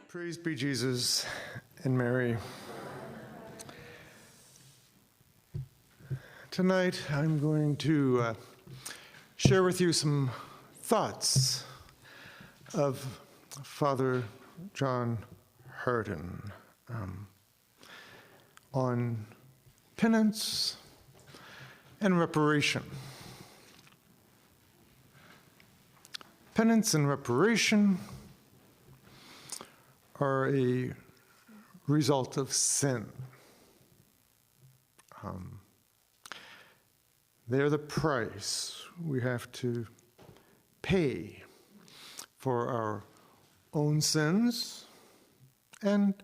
Praise be Jesus and Mary. Tonight I'm going to share with you some thoughts of Father John Hardon on penance and reparation. Penance and reparation are a result of sin. They're the price we have to pay for our own sins and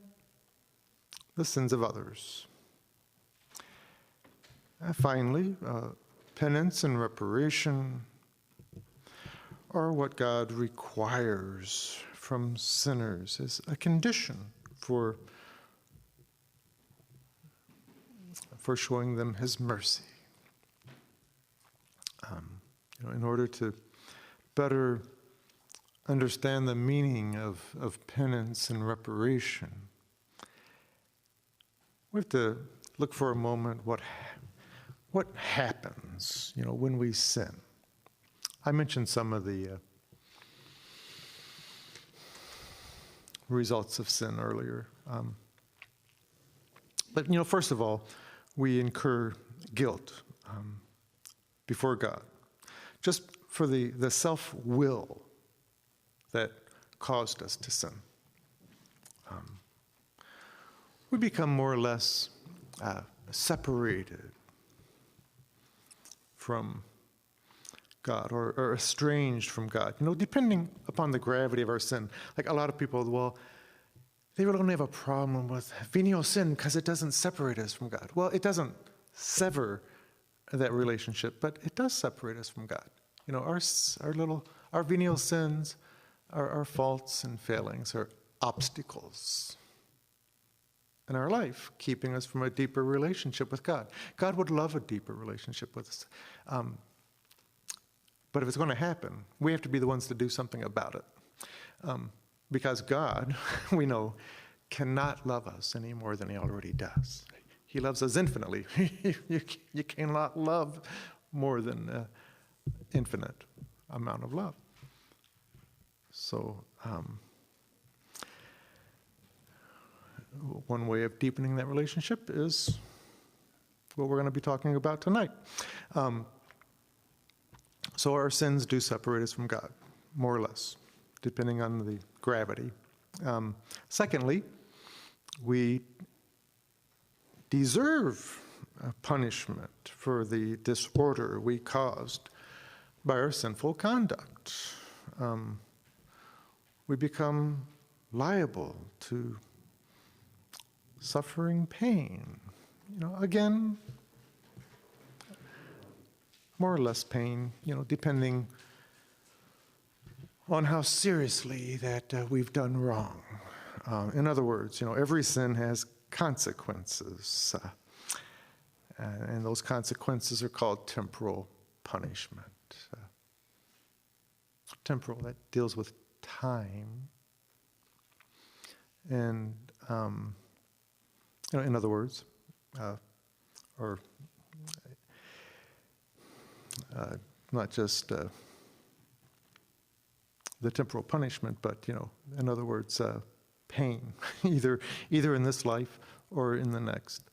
the sins of others. Finally, penance and reparation are what God requires from sinners as a condition for showing them his mercy. In order to better understand the meaning of penance and reparation, we have to look for a moment what happens, when we sin. I mentioned some of the results of sin earlier. But first of all, we incur guilt before God, just for the self-will that caused us to sin. We become more or less separated from God or estranged from God, depending upon the gravity of our sin. Like a lot of people, they really don't have a problem with venial sin because it doesn't separate us from God. Well, it doesn't sever that relationship, but it does separate us from God. Our venial sins, our faults and failings are obstacles in our life, keeping us from a deeper relationship with God. God would love a deeper relationship with us. But if it's going to happen, we have to be the ones to do something about it. Because God, we know, cannot love us any more than he already does. He loves us infinitely. You cannot love more than an infinite amount of love. So, one way of deepening that relationship is what we're going to be talking about tonight. So our sins do separate us from God, more or less, depending on the gravity. Secondly, we deserve punishment for the disorder we caused by our sinful conduct. We become liable to suffering pain. Again, more or less pain, depending on how seriously that we've done wrong. In other words, every sin has consequences, and those consequences are called temporal punishment. Temporal, that deals with time, and in other words, not just the temporal punishment, but in other words, pain, either in this life or in the next.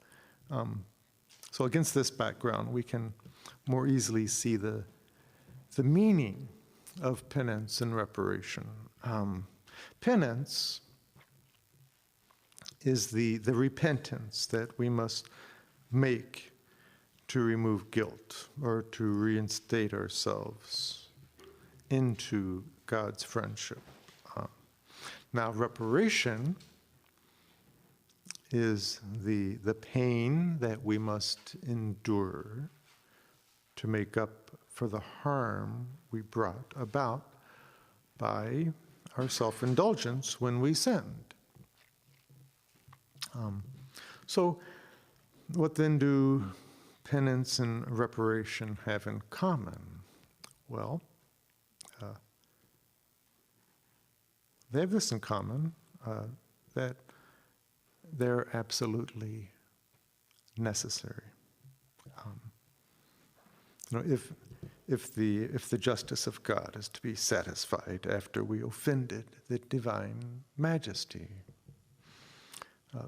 So against this background, we can more easily see the meaning of penance and reparation. Penance is the repentance that we must make to remove guilt or to reinstate ourselves into God's friendship. Now, reparation is the pain that we must endure to make up for the harm we brought about by our self-indulgence when we sinned. So, what then do penance and reparation have in common? Well, they have this in common. that they're absolutely necessary. If the justice of God is to be satisfied after we offended the divine majesty,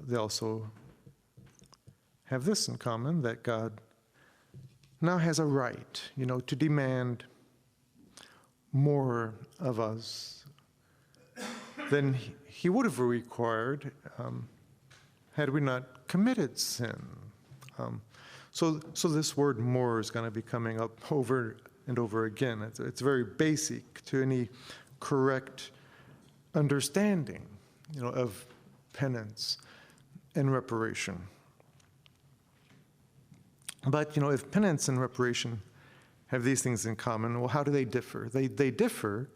they also have this in common, that God now has a right, to demand more of us than he would have required had we not committed sin. So this word "more" is going to be coming up over and over again. It's very basic to any correct understanding, of penance and reparation. But, if penance and reparation have these things in common, well, how do they differ? They differ,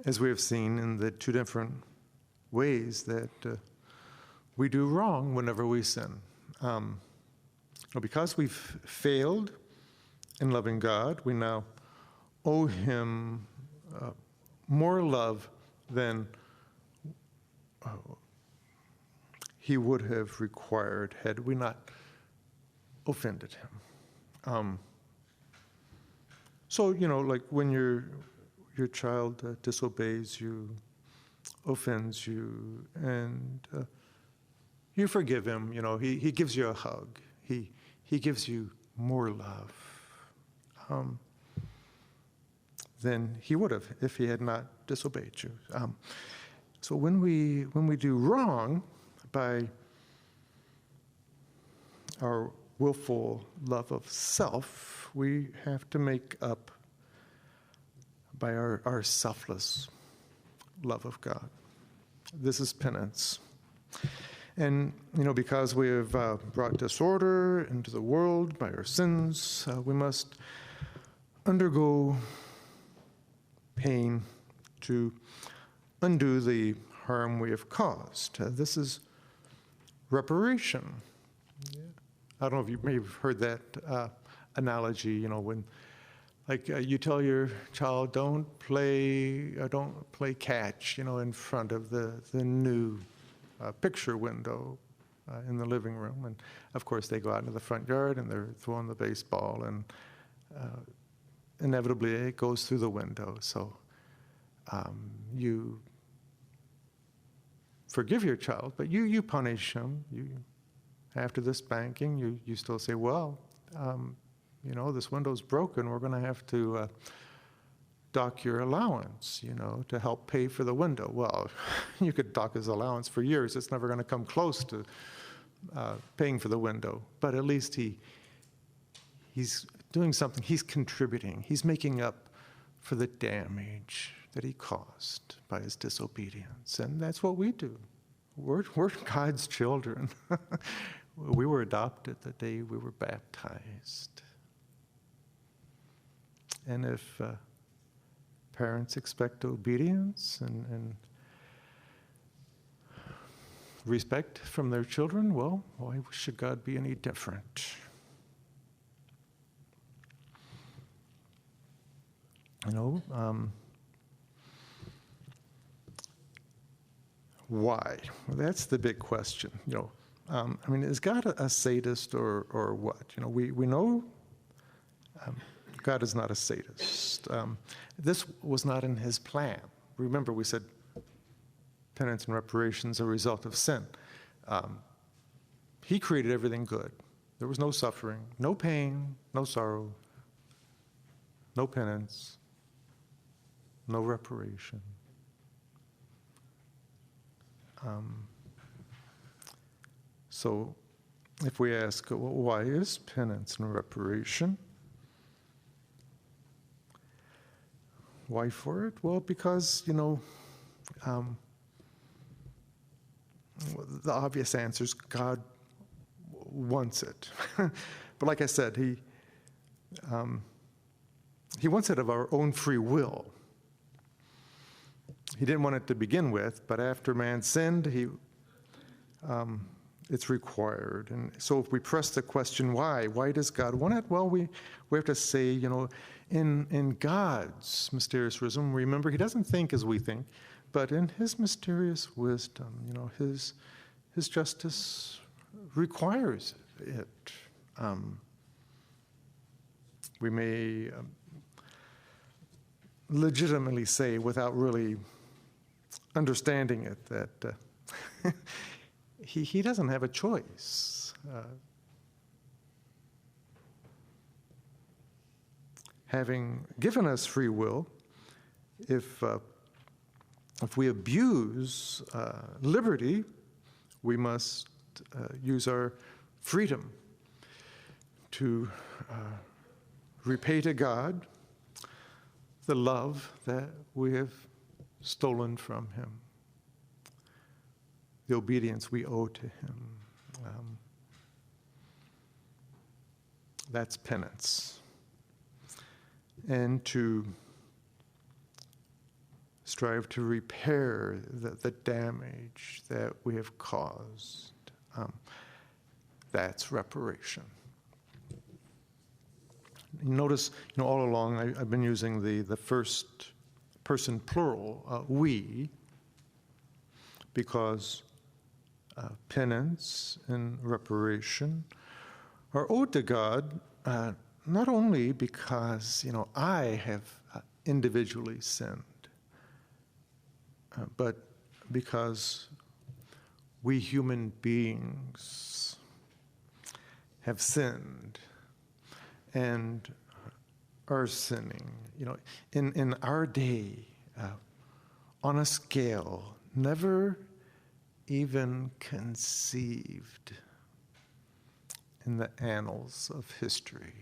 as we have seen, in the two different ways that we do wrong whenever we sin. Because we've failed in loving God, we now owe him more love than he would have required had we not offended him. So, like when your child disobeys you, offends you, and you forgive him, he gives you a hug. He gives you more love than he would have if he had not disobeyed you. So when we do wrong by our willful love of self, we have to make up by our selfless love of God. This is penance. And, because we have brought disorder into the world by our sins, we must undergo pain to undo the harm we have caused. This is reparation. Yeah. I don't know if you may have heard that analogy, when you tell your child, don't play catch, in front of the new picture window in the living room. And of course they go out into the front yard and they're throwing the baseball, and inevitably it goes through the window. So you forgive your child, but you punish him. After this spanking, you still say, well, this window's broken. We're going to have to dock your allowance, to help pay for the window. Well, you could dock his allowance for years. It's never going to come close to paying for the window. But at least he's doing something. He's contributing. He's making up for the damage that he caused by his disobedience. And that's what we do. We're God's children. We were adopted the day we were baptized. And if parents expect obedience and respect from their children, well, why should God be any different? Why? Well, that's the big question. Is God a sadist or what? We know God is not a sadist. This was not in his plan. Remember, we said penance and reparation is a result of sin. He created everything good. There was no suffering, no pain, no sorrow, no penance, no reparation. So if we ask, well, why is penance and reparation? Why for it? Well, because, the obvious answer is God wants it. But like I said, he wants it of our own free will. He didn't want it to begin with, but after man sinned, it's required. And so if we press the question, why does God want it? Well, we have to say, in God's mysterious wisdom, remember, he doesn't think as we think. But in his mysterious wisdom, his justice requires it. We may legitimately say, without really understanding it, that he doesn't have a choice. Having given us free will, if we abuse liberty, we must use our freedom to repay to God the love that we have stolen from him, the obedience we owe to him. That's penance. And to strive to repair the damage that we have caused. That's reparation. Notice, all along I've been using the first person plural, we, because penance and reparation are owed to God, not only because, I have individually sinned, but because we human beings have sinned and are sinning, in our day, on a scale never even conceived in the annals of history.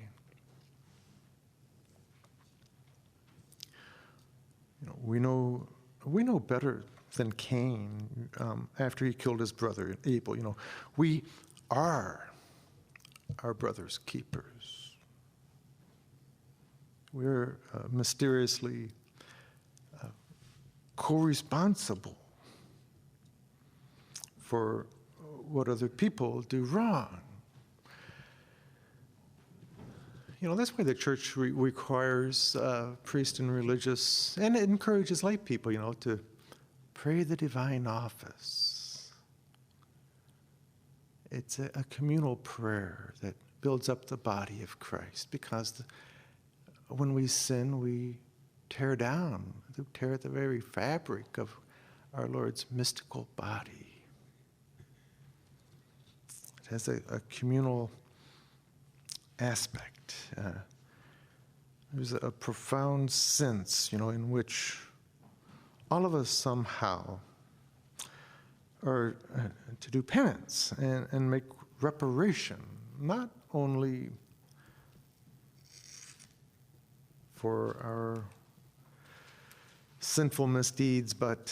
We know better than Cain after he killed his brother Abel. We are our brother's keepers. We're mysteriously co-responsible for what other people do wrong. That's why the church requires priests and religious, and it encourages lay people, to pray the divine office. It's a communal prayer that builds up the body of Christ, because when we sin, we tear at the very fabric of our Lord's mystical body. It has a communal aspect. There's a profound sense, in which all of us somehow are to do penance and make reparation, not only for our sinful misdeeds, but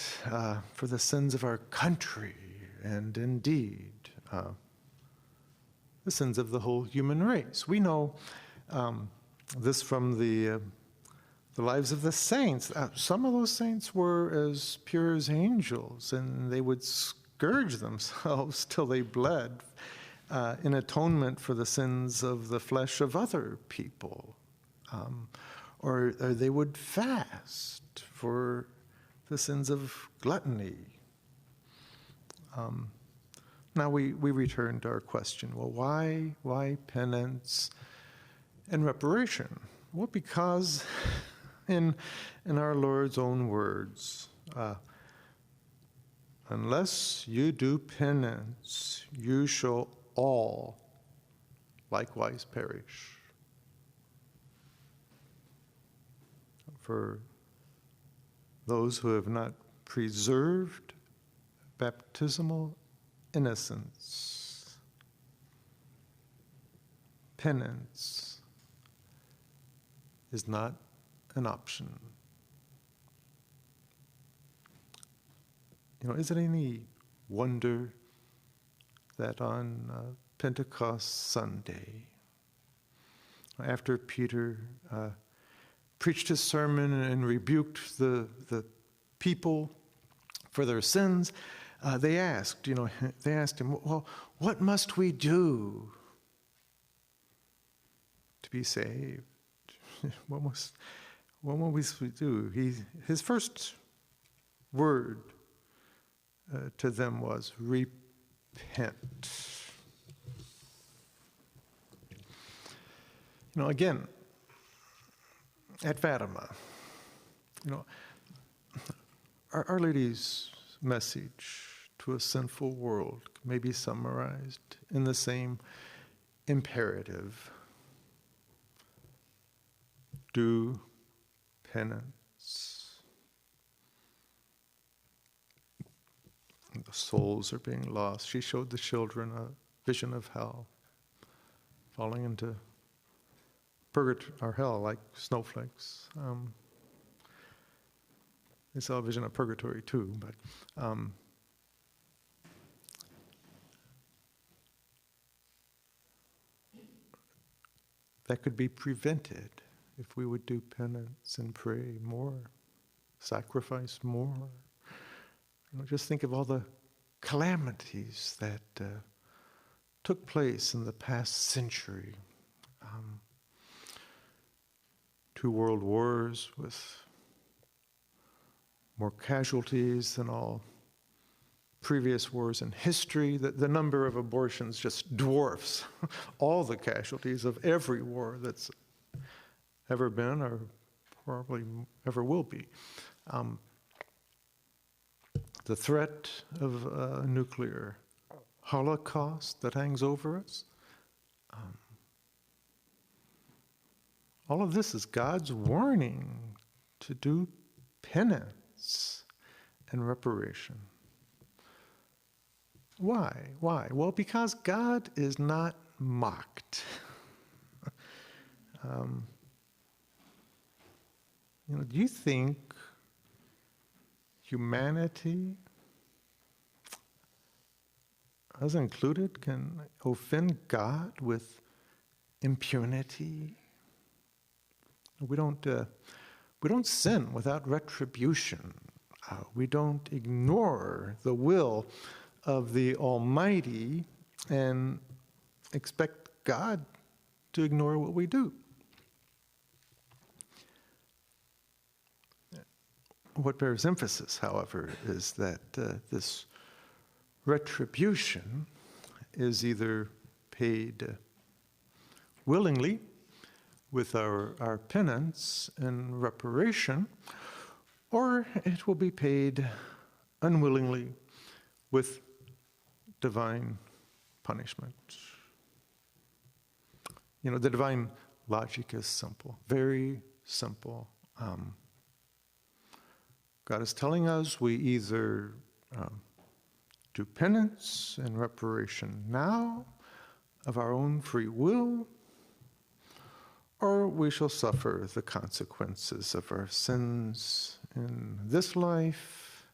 for the sins of our country, and indeed the sins of the whole human race. We know this from the lives of the saints. Some of those saints were as pure as angels, and they would scourge themselves till they bled in atonement for the sins of the flesh of other people. Or they would fast for the sins of gluttony. Now we return to our question, well, why penance and reparation? Well, because in our Lord's own words, unless you do penance, you shall all likewise perish. For those who have not preserved baptismal innocence, penance is not an option. Is it any wonder that on Pentecost Sunday, after Peter preached his sermon and rebuked the people for their sins, they asked him, well, what must we do to be saved? What must we do? His first word to them was repent. Again, at Fatima, Our Lady's message to a sinful world may be summarized in the same imperative: do penance. The souls are being lost. She showed the children a vision of hell, falling into purgatory or hell like snowflakes. They saw a vision of purgatory too, but that could be prevented if we would do penance and pray more, sacrifice more. Just think of all the calamities that took place in the past century. 2 world wars with more casualties than all previous wars in history. The number of abortions just dwarfs all the casualties of every war that's ever been or probably ever will be. The threat of a nuclear holocaust that hangs over us. All of this is God's warning to do penance and reparation. Why? Why? Well, because God is not mocked. Do you think humanity, us included, can offend God with impunity? We don't sin without retribution. We don't ignore the will of the Almighty and expect God to ignore what we do. What bears emphasis, however, is that this retribution is either paid willingly with our penance and reparation, or it will be paid unwillingly with divine punishment. The divine logic is simple, very simple. God is telling us we either do penance and reparation now of our own free will, or we shall suffer the consequences of our sins in this life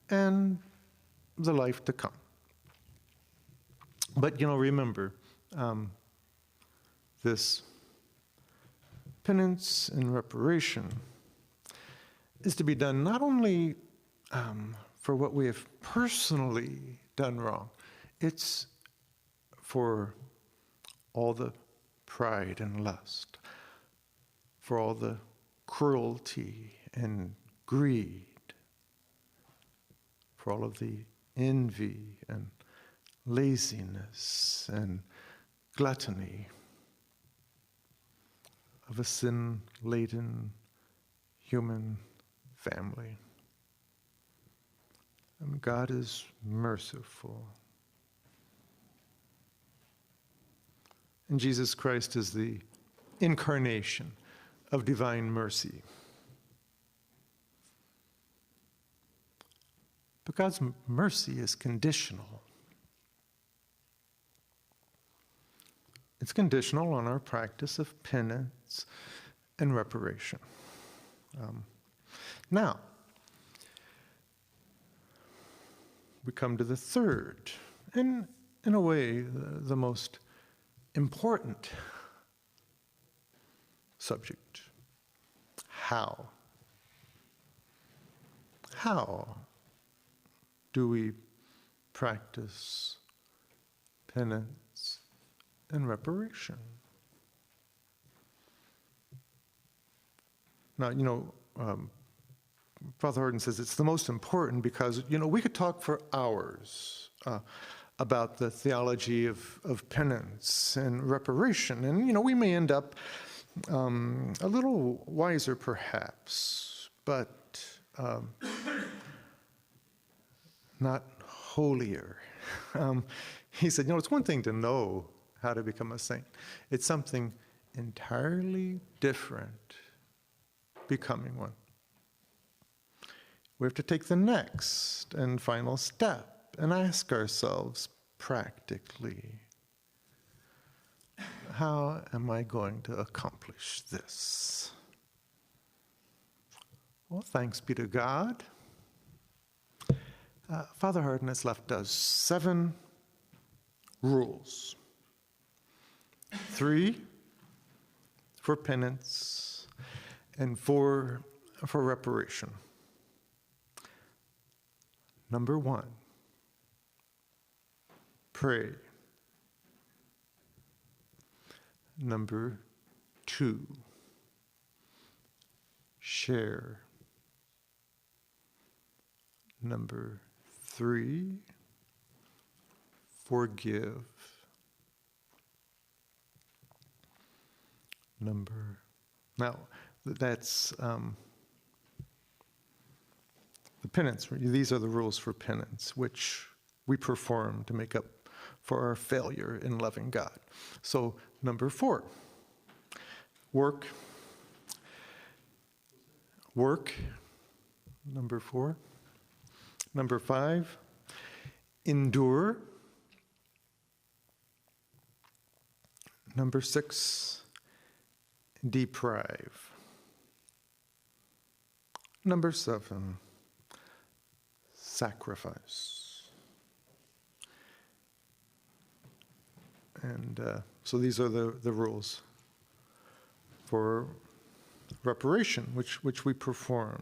and the life to come. But, remember, this penance and reparation is to be done not only for what we have personally done wrong, it's for all the pride and lust, for all the cruelty and greed, for all of the envy and laziness and gluttony of a sin-laden human family. And God is merciful. And Jesus Christ is the incarnation of divine mercy. But God's mercy is conditional. It's conditional on our practice of penance and reparation. Now, we come to the third, and in a way, the most important subject. How? How do we practice penance and reparation? Now, Father Hardon says it's the most important because, we could talk for hours about the theology of penance and reparation. And, we may end up a little wiser perhaps, but not holier. He said, it's one thing to know how to become a saint. It's something entirely different becoming one. We have to take the next and final step and ask ourselves practically, how am I going to accomplish this? Well, thanks be to God. Father Hardon has left us 7 rules. 3 for penance and 4 for reparation. Number 1, pray. Number 2, share. Number 3, forgive. Now, that's the penance. These are the rules for penance, which we perform to make up for our failure in loving God. So, number 4, work. Number 4. Number 5, endure. Number 6, deprive. Number 7, sacrifice. And so these are the rules for reparation, which we perform,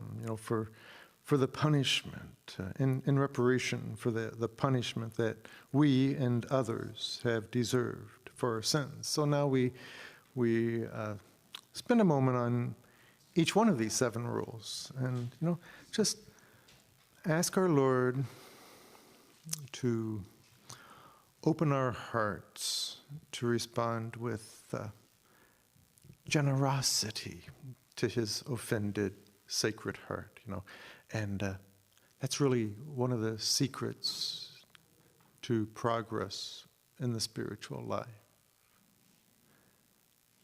for the punishment, in reparation for the punishment that we and others have deserved for our sins. So now we spend a moment on each one of these 7 rules, and just ask our Lord to open our hearts to respond with generosity to His offended sacred heart, and that's really one of the secrets to progress in the spiritual life,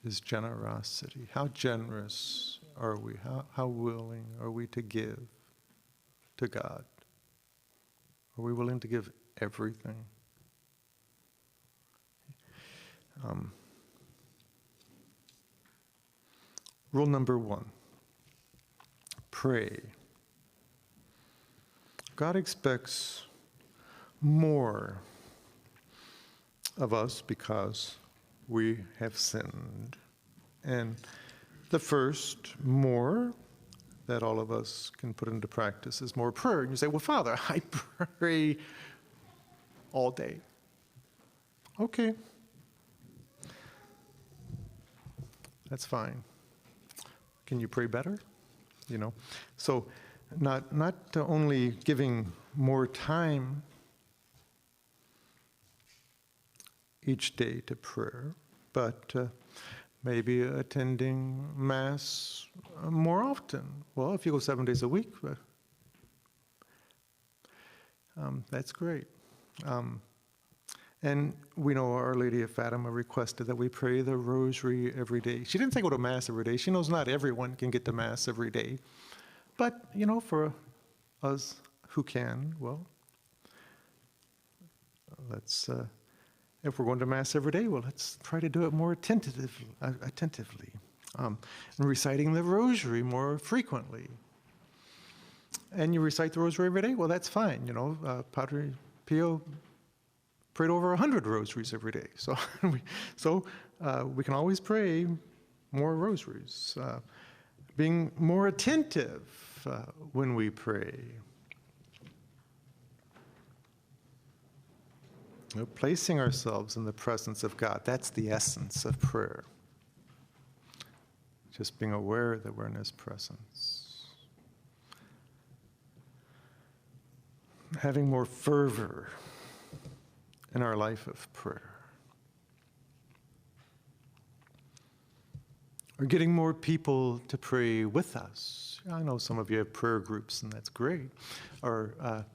is generosity. How generous are we? How willing are we to give to God? Are we willing to give everything? Rule number 1, pray. God expects more of us because we have sinned. And the first more that all of us can put into practice is more prayer. And you say, well, Father, I pray all day. Okay. That's fine. Can you pray better? So not only giving more time each day to prayer, but maybe attending Mass more often. Well, if you go 7 days a week, that's great. And we know Our Lady of Fatima requested that we pray the Rosary every day. She didn't say go to Mass every day. She knows not everyone can get to Mass every day. But, for us who can, well, let's, if we're going to Mass every day, well, let's try to do it more attentively. And reciting the Rosary more frequently. And you recite the Rosary every day? Well, that's fine. Padre Pio prayed over 100 rosaries every day. So we can always pray more rosaries. Being more attentive when we pray. Placing ourselves in the presence of God, that's the essence of prayer. Just being aware that we're in His presence. having more fervor in our life of prayer. Or getting more people to pray with us. I know some of you have prayer groups, and that's great. Or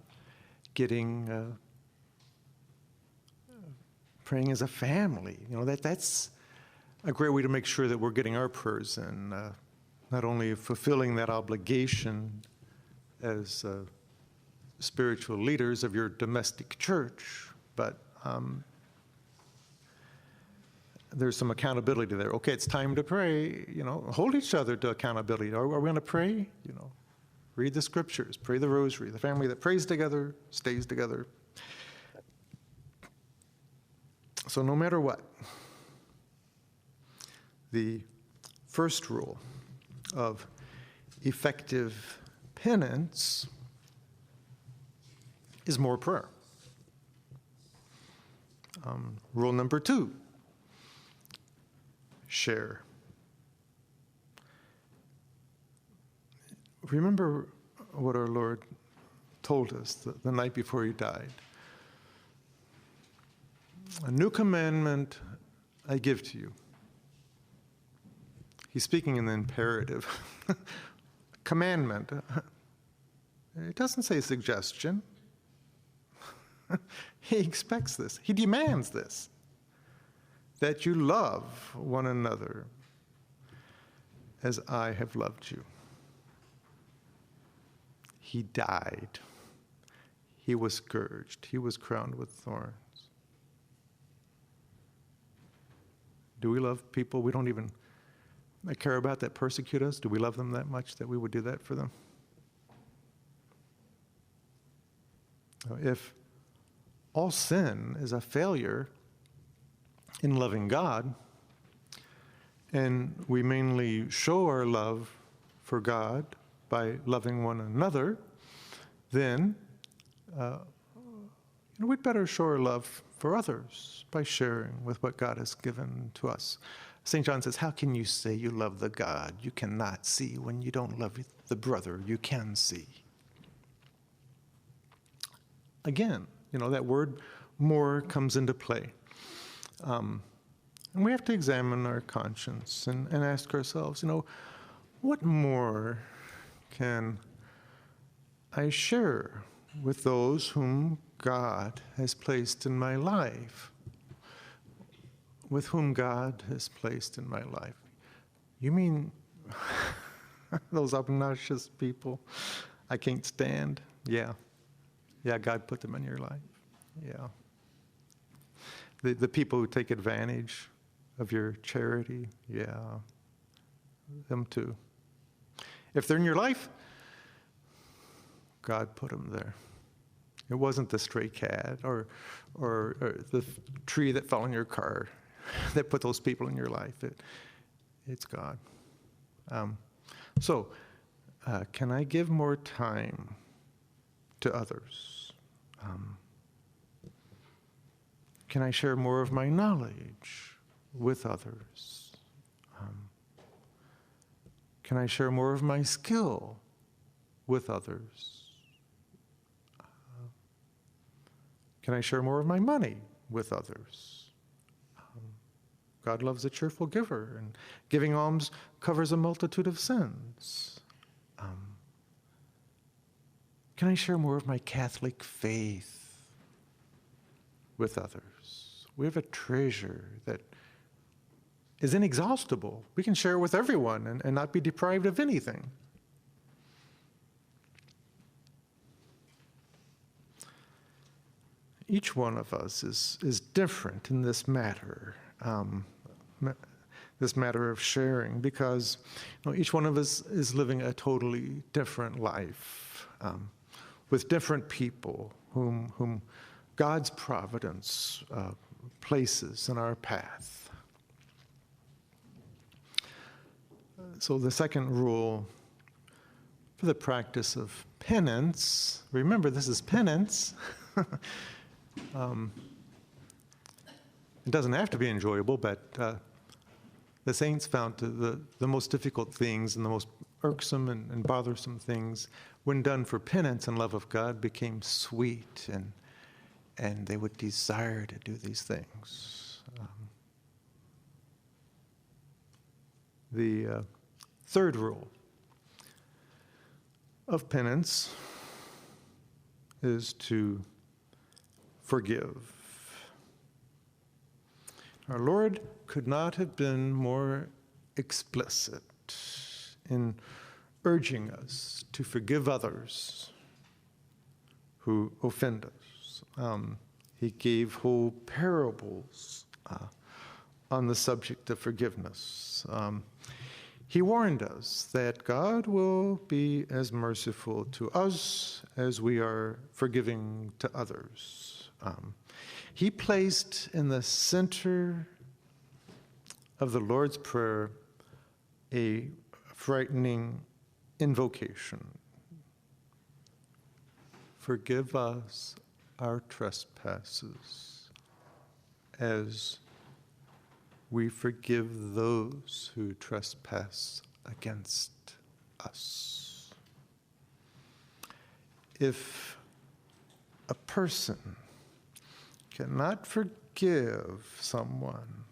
praying as a family. That's a great way to make sure that we're getting our prayers in. Not only fulfilling that obligation as spiritual leaders of your domestic church, but there's some accountability there. Okay, it's time to pray. Hold each other to accountability. Are we going to pray? Read the scriptures, pray the rosary. The family that prays together stays together. So no matter what, the first rule of effective penance is more prayer. Rule number 2, share. Remember what our Lord told us the night before he died. A new commandment I give to you. He's speaking in the imperative. Commandment. It doesn't say suggestion. He expects this. He demands this. That you love one another as I have loved you. He died. He was scourged. He was crowned with thorns. Do we love people we don't even care about that persecute us? Do we love them that much that we would do that for them? If all sin is a failure in loving God, and we mainly show our love for God by loving one another, then we'd better show our love for others by sharing with what God has given to us. St. John says, how can you say you love the God you cannot see when you don't love the brother you can see? Again, that word more comes into play. And we have to examine our conscience and ask ourselves, what more can I share with those whom God has placed in my life? With whom God has placed in my life. You mean those obnoxious people I can't stand? Yeah. Yeah, God put them in your life. Yeah. The people who take advantage of your charity, yeah, them too. If they're in your life, God put them there. It wasn't the stray cat or the tree that fell in your car that put those people in your life. It's God. So, can I give more time to others? Can I share more of my knowledge with others? Can I share more of my skill with others? Can I share more of my money with others? God loves a cheerful giver, and giving alms covers a multitude of sins. Can I share more of my Catholic faith with others? We have a treasure that is inexhaustible. We can share it with everyone and not be deprived of anything. Each one of us is different in this matter. This matter of sharing, because each one of us is living a totally different life with different people whom God's providence places in our path. So the second rule for the practice of penance, remember this is penance. It doesn't have to be enjoyable, but the saints found the most difficult things and the most irksome and bothersome things, when done for penance and love of God, became sweet, and they would desire to do these things. The third rule of penance is to forgive. Our Lord could not have been more explicit in urging us to forgive others who offend us. He gave whole parables on the subject of forgiveness. He warned us that God will be as merciful to us as we are forgiving to others. He placed in the center of the Lord's Prayer a frightening invocation. Forgive us our trespasses as we forgive those who trespass against us. If a person cannot forgive someone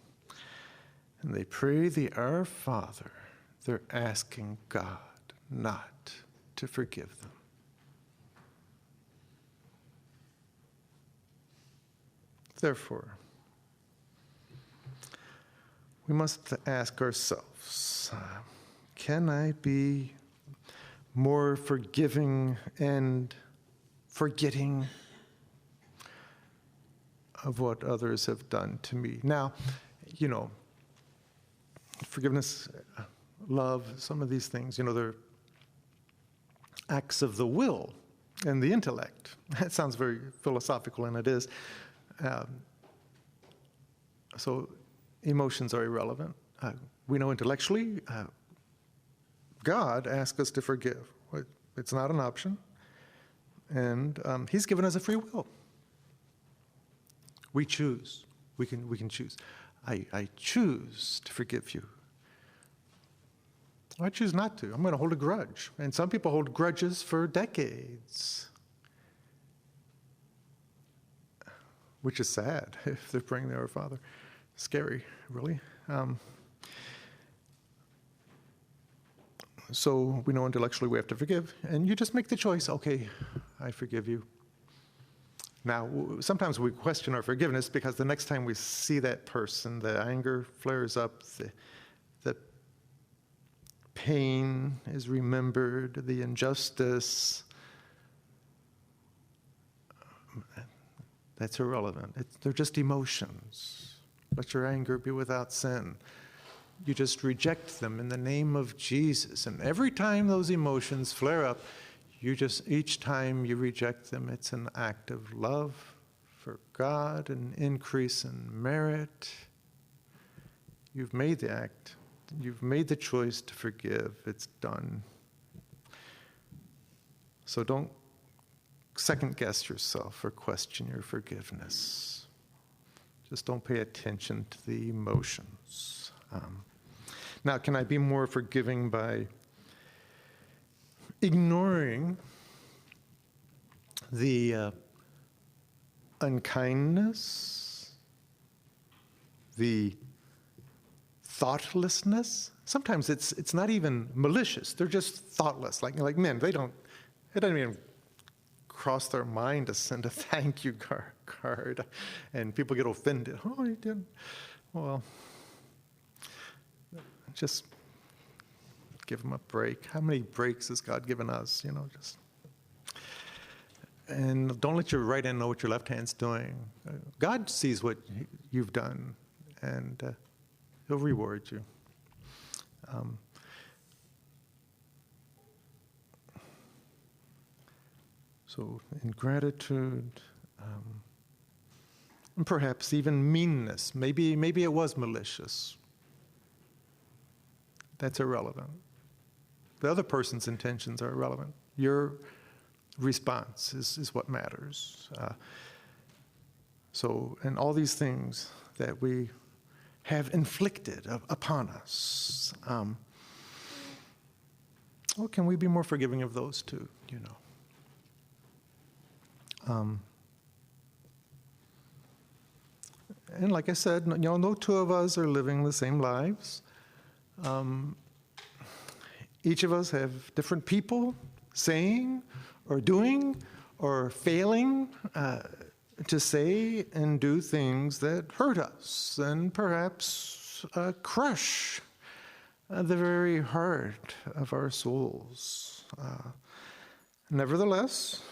and they pray the Our Father, they're asking God not to forgive them. Therefore, we must ask ourselves, can I be more forgiving and forgetting of what others have done to me? Now, forgiveness, love, some of these things, they're acts of the will and the intellect. That sounds very philosophical, and it is. So emotions are irrelevant. We know intellectually, God asks us to forgive. It's not an option. And He's given us a free will. We choose. We can choose. I choose to forgive you. I choose not to. I'm going to hold a grudge. And some people hold grudges for decades, which is sad if they're praying the Our Father. Scary, really. So we know intellectually we have to forgive, and you just make the choice, okay, I forgive you. Now, sometimes we question our forgiveness because the next time we see that person, the anger flares up, the pain is remembered, the injustice. That's irrelevant. They're just emotions. Let your anger be without sin. You just reject them in the name of Jesus. And every time those emotions flare up, each time you reject them, it's an act of love for God, an increase in merit. You've made the act. You've made the choice to forgive. It's done. So don't second guess yourself or question your forgiveness. Just don't pay attention to the emotions. Now, can I be more forgiving by ignoring the unkindness, the thoughtlessness? Sometimes it's not even malicious. They're just thoughtless. Like men, it doesn't even cross their mind to send a thank you card, and people get offended. Oh, you didn't. Well, just give them a break. How many breaks has God given us? And don't let your right hand know what your left hand's doing. God sees what you've done, and He'll reward you. So ingratitude, and perhaps even meanness. Maybe it was malicious. That's irrelevant. The other person's intentions are irrelevant. Your response is what matters. And all these things that we have inflicted upon us, well, can we be more forgiving of those too, you know? And like I said, you know, no two of us are living the same lives. Each of us have different people saying or doing or failing to say and do things that hurt us and perhaps crush the very heart of our souls. Nevertheless,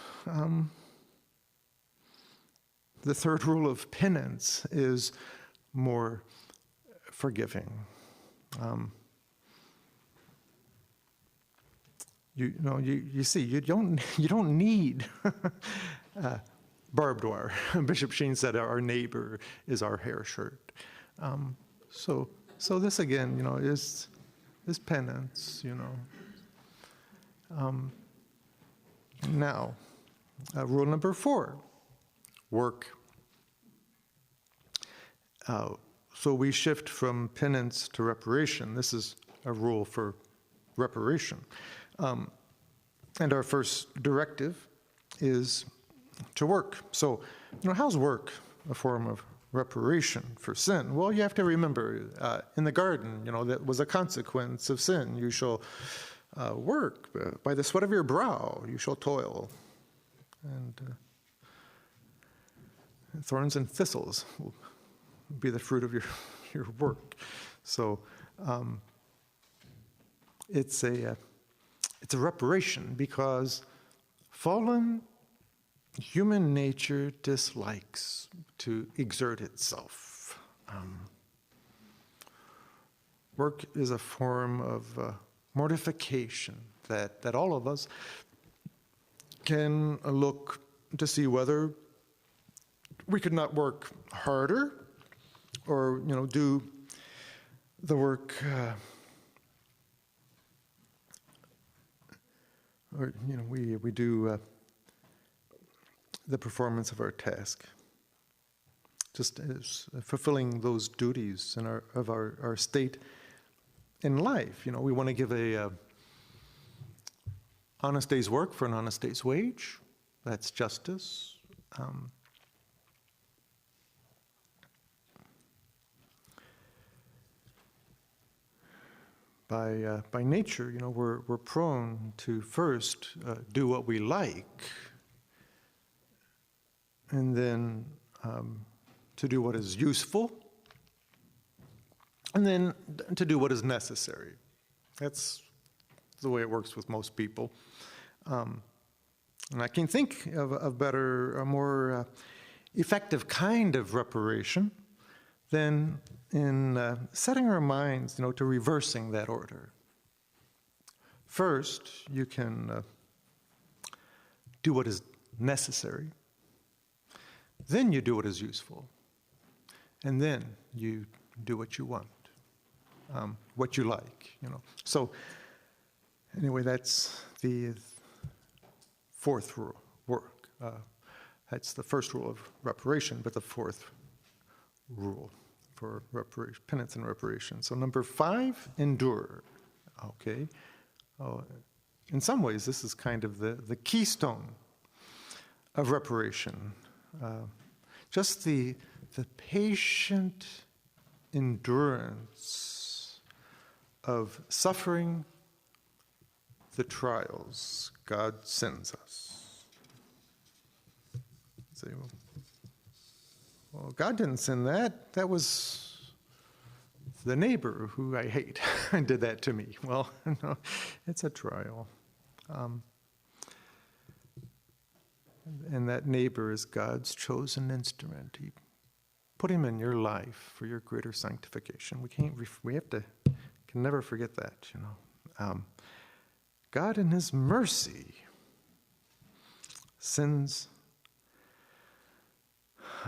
the third rule of penance is more forgiving. You see, you don't need barbed wire. Bishop Sheen said our neighbor is our hair shirt. So this again, you know, is penance, you know. Now, rule number 4, work. So we shift from penance to reparation. This is a rule for reparation. And our first directive is to work. So, you know, how's work a form of reparation for sin? Well, you have to remember, in the garden, you know, that was a consequence of sin. You shall work. By the sweat of your brow, you shall toil. And thorns and thistles will be the fruit of your work. So it's a reparation because fallen human nature dislikes to exert itself. Work is a form of mortification that all of us can look to see whether we could not work harder or, you know, do the work or, you know, we do the performance of our task, just as fulfilling those duties in our state in life. You know, we want to give a honest day's work for an honest day's wage. That's justice. By nature, you know, we're prone to first do what we like, and then to do what is useful, and then to do what is necessary. That's the way it works with most people. And I can think of a more effective kind of reparation than in setting our minds, you know, to reversing that order. First, you can do what is necessary. Then you do what is useful. And then you do what you want, what you like, you know. So anyway, that's the fourth rule, work. That's the first rule of reparation, but the fourth rule for reparation, penance and reparation. So number 5, endure. Okay. In some ways, this is kind of the keystone of reparation. Just the patient endurance of suffering the trials God sends us. Say, well, God didn't send that. That was the neighbor who I hate did that to me. Well, no, it's a trial. And that neighbor is God's chosen instrument. He put him in your life for your greater sanctification. We can never forget that, you know. God in his mercy sends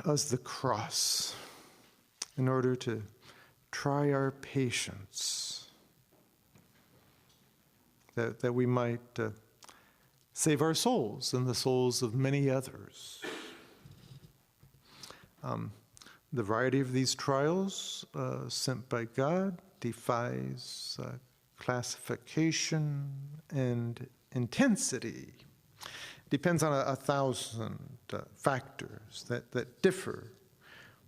us the cross in order to try our patience, that we might save our souls and the souls of many others. The variety of these trials sent by God defies classification, and intensity. Depends on a thousand factors that differ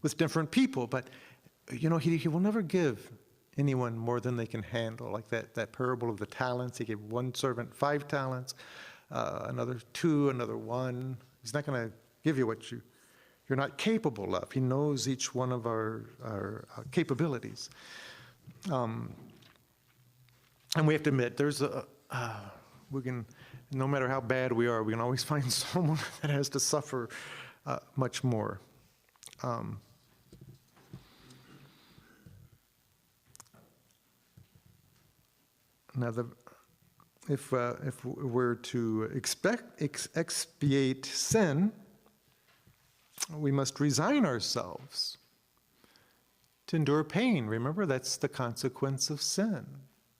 with different people. But, he will never give anyone more than they can handle. Like that parable of the talents. He gave one servant 5 talents, another 2, another 1. He's not going to give you what you're not capable of. He knows each one of our capabilities. And we have to admit, we can, no matter how bad we are, we can always find someone that has to suffer much more. Now, if we're to expiate sin, we must resign ourselves to endure pain. Remember, that's the consequence of sin.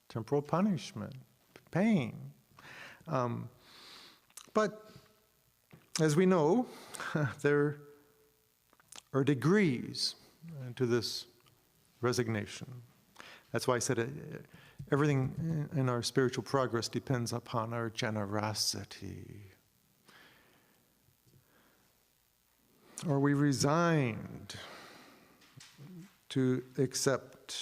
Temporal punishment, pain. But as we know, there are degrees to this resignation. That's why I said everything in our spiritual progress depends upon our generosity. Are we resigned to accept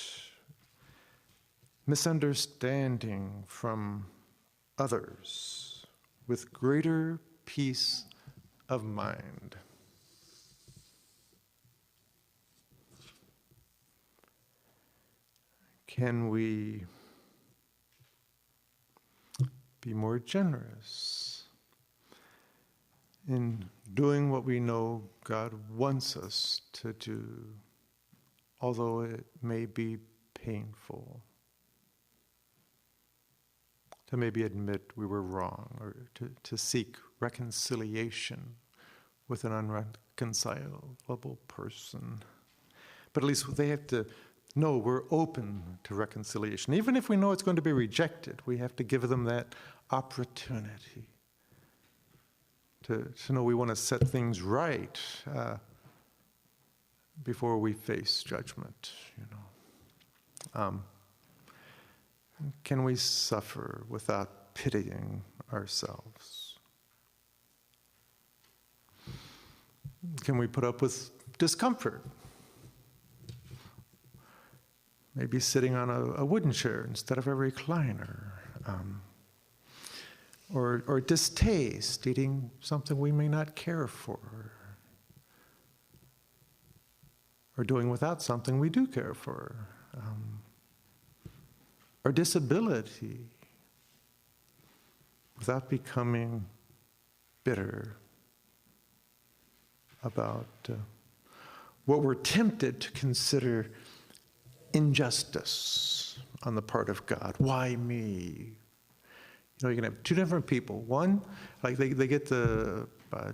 misunderstanding from others with greater peace of mind? Can we be more generous in doing what we know God wants us to do, although it may be painful? To maybe admit we were wrong, or to seek reconciliation with an unreconcilable person. But at least they have to know we're open to reconciliation. Even if we know it's going to be rejected, we have to give them that opportunity to know we want to set things right before we face judgment, Can we suffer without pitying ourselves? Can we put up with discomfort? Maybe sitting on a wooden chair instead of a recliner. Or distaste, eating something we may not care for. Or doing without something we do care for. Or disability, without becoming bitter about what we're tempted to consider injustice on the part of God. Why me? You can have 2 different people. One, like they get the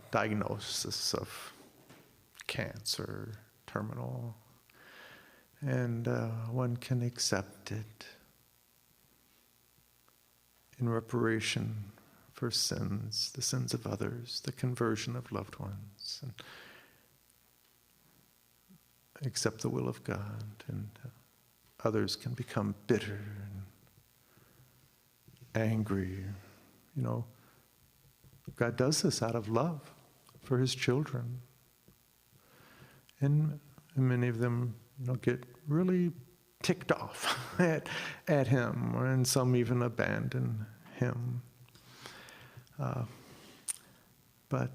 diagnosis of cancer, terminal, and one can accept it in reparation for sins, the sins of others, the conversion of loved ones, and accept the will of God, and others can become bitter and angry. God does this out of love for his children. And many of them, get really ticked off at him, and some even abandon him. But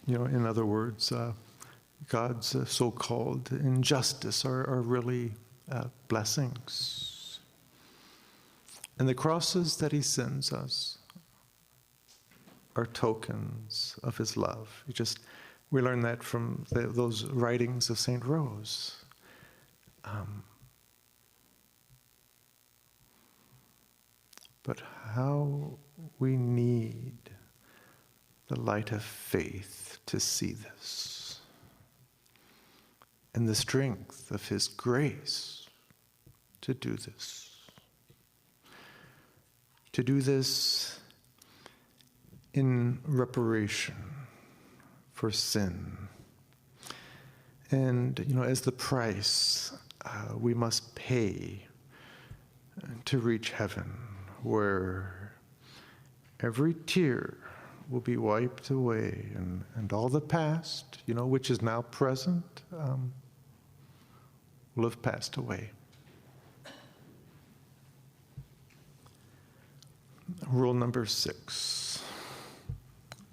in other words, God's so-called injustice are really blessings. And the crosses that he sends us are tokens of his love. We learn that from those writings of St. Rose. But how we need the light of faith to see this, and the strength of his grace to do this. To do this in reparation for sin. And, as the price we must pay to reach heaven, where every tear will be wiped away, and all the past, which is now present, will have passed away. Rule number 6,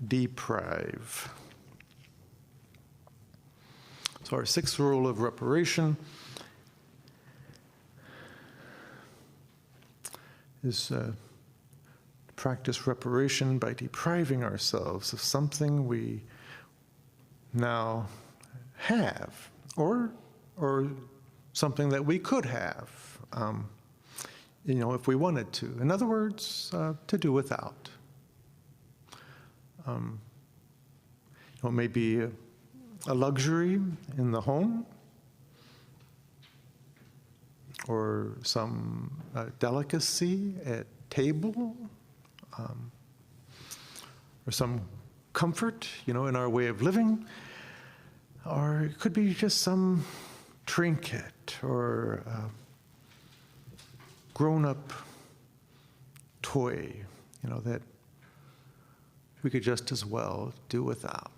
deprive. So our 6th rule of reparation is practice reparation by depriving ourselves of something we now have, or something that we could have, if we wanted to. In other words, to do without. It may be a luxury in the home, or some delicacy at table, or some comfort, in our way of living, or it could be just some trinket or grown-up toy, that we could just as well do without.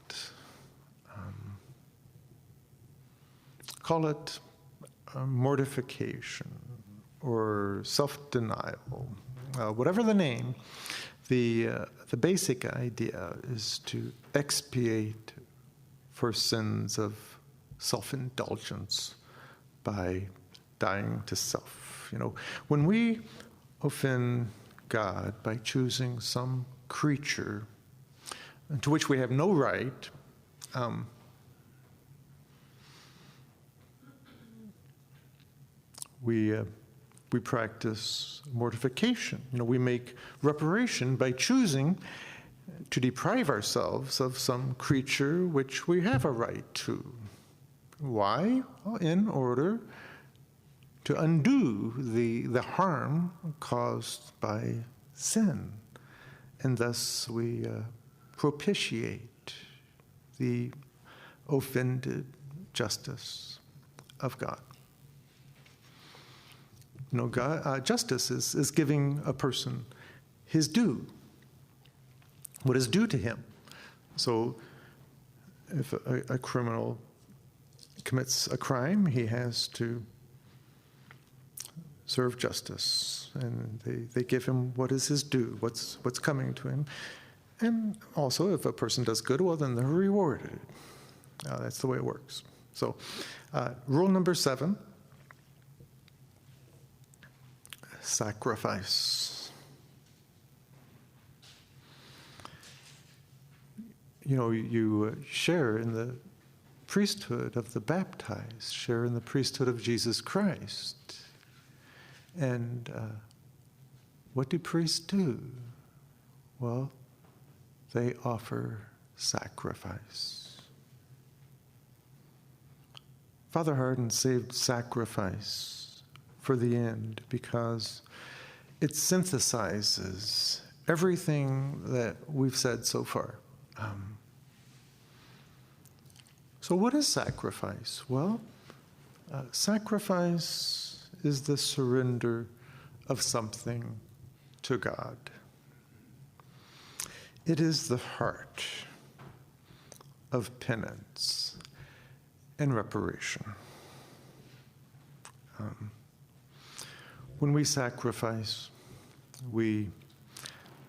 Call it mortification or self-denial, whatever the name. The basic idea is to expiate for sins of self-indulgence by dying to self. When we offend God by choosing some creature to which we have no right, we practice mortification. We make reparation by choosing to deprive ourselves of some creature which we have a right to. Why? Well, in order to undo the harm caused by sin. And thus we propitiate the offended justice of God. Justice is giving a person his due, what is due to him. So if a criminal commits a crime, he has to serve justice, and they give him what is his due, what's coming to him. And also, if a person does good, well, then they're rewarded. That's the way it works. So rule number 7, sacrifice. You share in the priesthood of the baptized, share in the priesthood of Jesus Christ. And what do priests do? Well, they offer sacrifice. Father Hardon saved sacrifice for the end because it synthesizes everything that we've said so far. So what is sacrifice? Well, sacrifice is the surrender of something to God. It is the heart of penance and reparation. When we sacrifice, we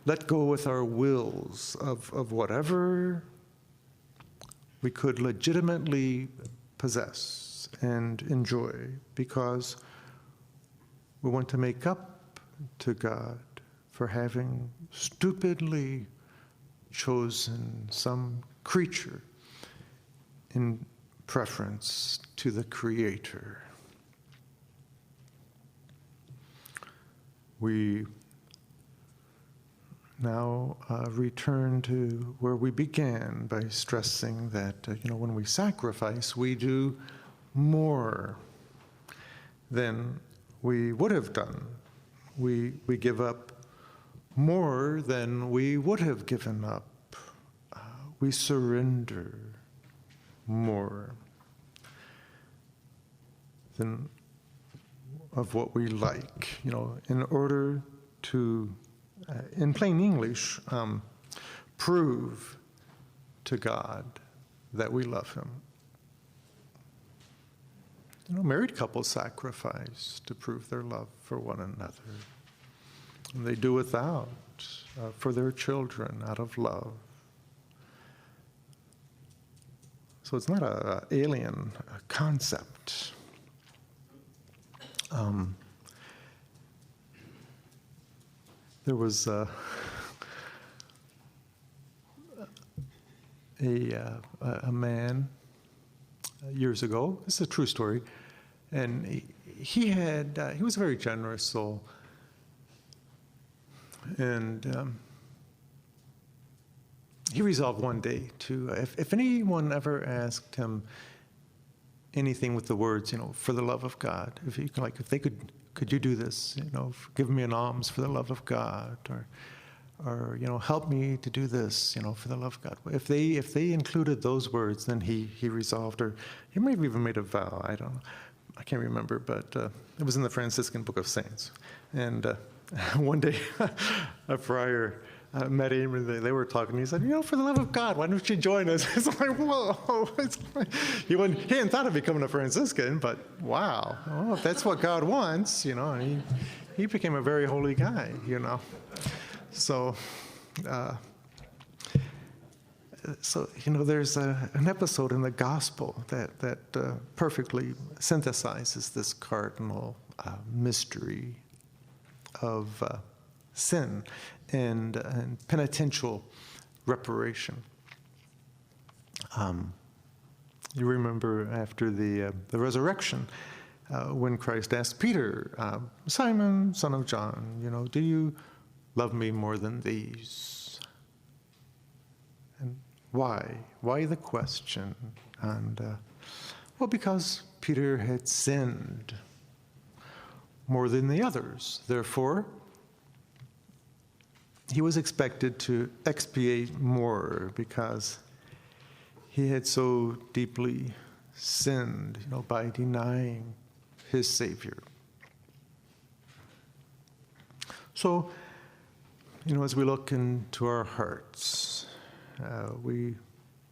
let go with our wills of whatever we could legitimately possess and enjoy, because we want to make up to God for having stupidly chosen some creature in preference to the Creator. We now return to where we began by stressing that, when we sacrifice, we do more than we would have done. We give up more than we would have given up. we surrender more than of what we like, in order to, in plain English, prove to God that we love him. Married couples sacrifice to prove their love for one another. And they do without for their children out of love. So it's not an alien concept. There was a man years ago. This is a true story, and he was a very generous soul, and he resolved one day to, if anyone ever asked him anything with the words, for the love of God, if they could you do this, give me an alms for the love of God, or help me to do this, for the love of God. If they included those words, then he resolved, or he may have even made a vow. I don't know, I can't remember, but it was in the Franciscan Book of Saints. And one day, a friar met him, and they were talking. He said, for the love of God, why don't you join us? It's like, whoa. He hadn't thought of becoming a Franciscan, but wow. If that's what God wants, and he became a very holy guy, So, there's an episode in the Gospel that perfectly synthesizes this cardinal mystery of sin and penitential reparation. You remember after the resurrection, when Christ asked Peter, Simon, son of John, do you love me more than these? And why? Why the question? And, because Peter had sinned more than the others. Therefore, he was expected to expiate more because he had so deeply sinned, by denying his Savior. So, as we look into our hearts, we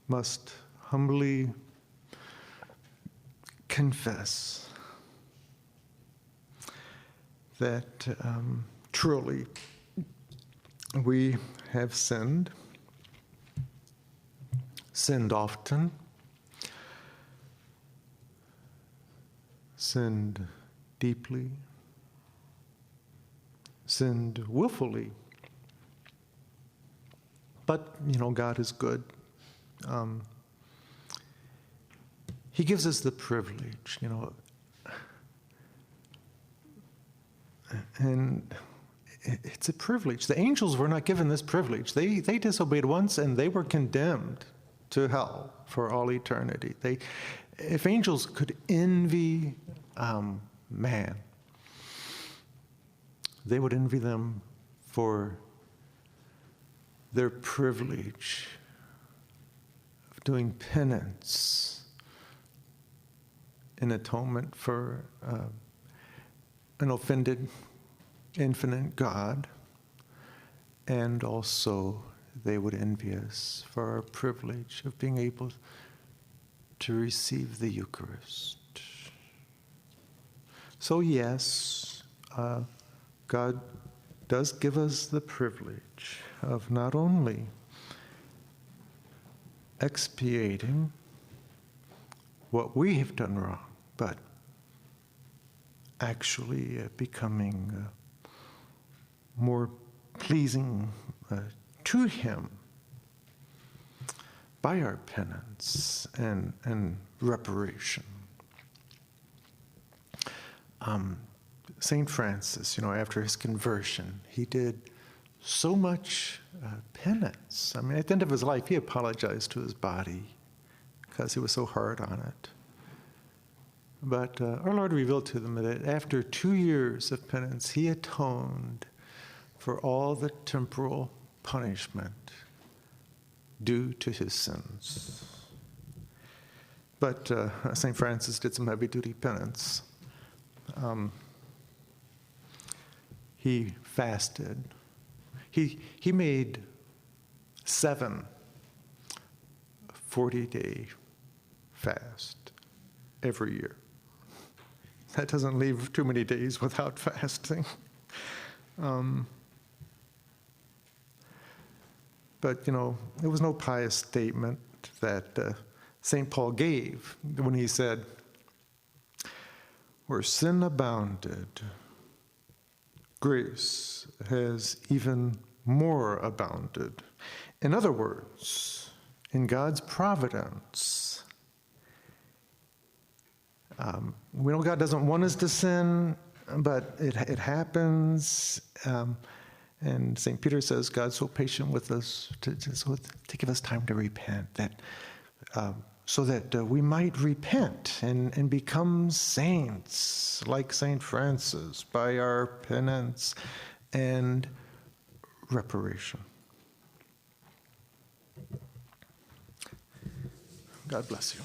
must humbly confess that truly we have sinned often, sinned deeply, sinned willfully. But, God is good. He gives us the privilege, and it's a privilege. The angels were not given this privilege. They disobeyed once, and they were condemned to hell for all eternity. If angels could envy man, they would envy them for their privilege of doing penance in atonement for an offended infinite God, and also they would envy us for our privilege of being able to receive the Eucharist. So yes, God does give us the privilege of not only expiating what we have done wrong, but actually becoming more pleasing to Him by our penance and reparation. St. Francis, after his conversion, he did so much penance. At the end of his life, he apologized to his body because he was so hard on it. But our Lord revealed to them that after 2 years of penance, he atoned for all the temporal punishment due to his sins. But St. Francis did some heavy-duty penance. He fasted. He made 7 40-day fast every year. That doesn't leave too many days without fasting. But, it was no pious statement that St. Paul gave when he said, where sin abounded, grace has even more abounded. In other words, in God's providence, we know God doesn't want us to sin, but it happens. And St. Peter says God's so patient with us to give us time to repent, so that we might repent and become saints like St. Francis by our penance and reparation. God bless you.